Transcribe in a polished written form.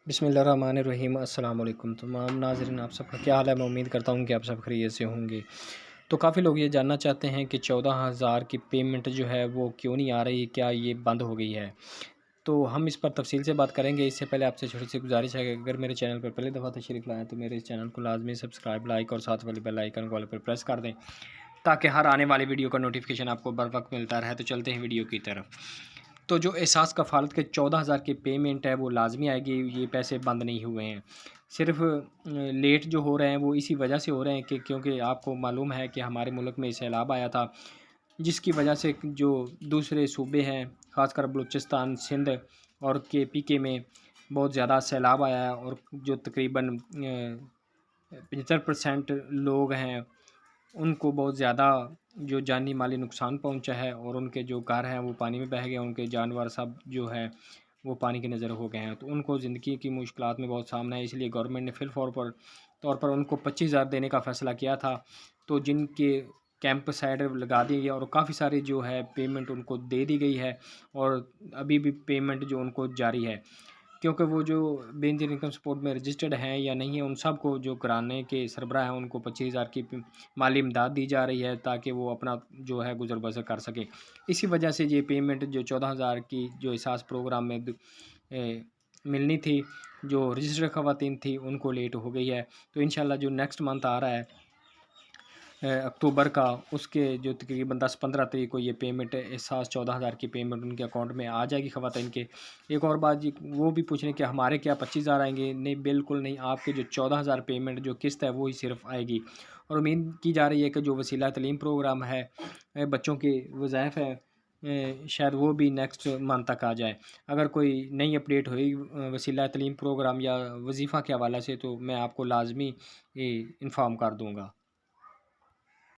بسم اللہ الرحمن الرحیم۔ السلام علیکم تمام ناظرین، آپ سب کا کیا حال ہے؟ میں امید کرتا ہوں کہ آپ سب خیریت سے ہوں گے۔ تو کافی لوگ یہ جاننا چاہتے ہیں کہ 14,000 کی پیمنٹ جو ہے وہ کیوں نہیں آ رہی، کیا یہ بند ہو گئی ہے؟ تو ہم اس پر تفصیل سے بات کریں گے۔ اس سے پہلے آپ سے چھوٹی سی گزارش ہے کہ اگر میرے چینل پر پہلی دفعہ تشریف لائیں تو میرے اس چینل کو لازمی سبسکرائب، لائک اور ساتھ والی بیل آئیکن کو آل پر پریس کر دیں تاکہ ہر آنے والی ویڈیو کا نوٹیفیکیشن آپ کو بر وقت ملتا رہے۔ تو چلتے ہیں ویڈیو کی طرف۔ تو جو احساس کفالت کے 14,000 کی پیمنٹ ہے وہ لازمی آئے گی، یہ پیسے بند نہیں ہوئے ہیں، صرف لیٹ جو ہو رہے ہیں وہ اسی وجہ سے ہو رہے ہیں کہ کیونکہ آپ کو معلوم ہے کہ ہمارے ملک میں سیلاب آیا تھا، جس کی وجہ سے جو دوسرے صوبے ہیں خاص کر بلوچستان، سندھ اور کے پی میں بہت زیادہ سیلاب آیا ہے، اور جو تقریباً 75% لوگ ہیں ان کو بہت زیادہ جو جانی مالی نقصان پہنچا ہے، اور ان کے جو گھر ہیں وہ پانی میں بہہ گئے، ان کے جانور سب جو ہے وہ پانی کے نظر ہو گئے ہیں، تو ان کو زندگی کی مشکلات میں بہت سامنا ہے۔ اس لیے گورنمنٹ نے فی الفور طور پر ان کو 25,000 دینے کا فیصلہ کیا تھا، تو جن کے کیمپ سائڈ لگا دی گئی اور کافی ساری جو ہے پیمنٹ ان کو دے دی گئی ہے، اور ابھی بھی پیمنٹ جو ان کو جاری ہے، کیونکہ وہ جو بے نظیر انکم سپورٹ میں رجسٹرڈ ہیں یا نہیں ہیں، ان سب کو جو کرانے کے سربراہ ہیں ان کو 25,000 کی مالی امداد دی جا رہی ہے تاکہ وہ اپنا جو ہے گزر بسر کر سکیں۔ اسی وجہ سے یہ پیمنٹ جو 14,000 کی جو احساس پروگرام میں ملنی تھی، جو رجسٹرڈ خواتین تھی، ان کو لیٹ ہو گئی ہے۔ تو انشاءاللہ جو نیکسٹ منتھ آ رہا ہے اکتوبر کا، اس کے جو تقریباً 10-15 تاریخ کو یہ پیمنٹ احساس 14,000 کی پیمنٹ ان کے اکاؤنٹ میں آ جائے گی خواتین کے۔ ایک اور بات جی، وہ بھی پوچھ رہے ہیں کہ ہمارے کیا 25,000 آئیں گے؟ نہیں، بالکل نہیں، آپ کے جو 14,000 پیمنٹ جو قسط ہے وہی صرف آئے گی، اور امید کی جا رہی ہے کہ جو وسیلہ تعلیم پروگرام ہے بچوں کے وظائف ہے، شاید وہ بھی نیکسٹ منتھ تک آ جائے۔ اگر کوئی نئی اپڈیٹ ہوئی وسیلہ تعلیم پروگرام یا وظیفہ کے حوالے سے تو میں آپ کو لازمی انفارم کر دوں گا۔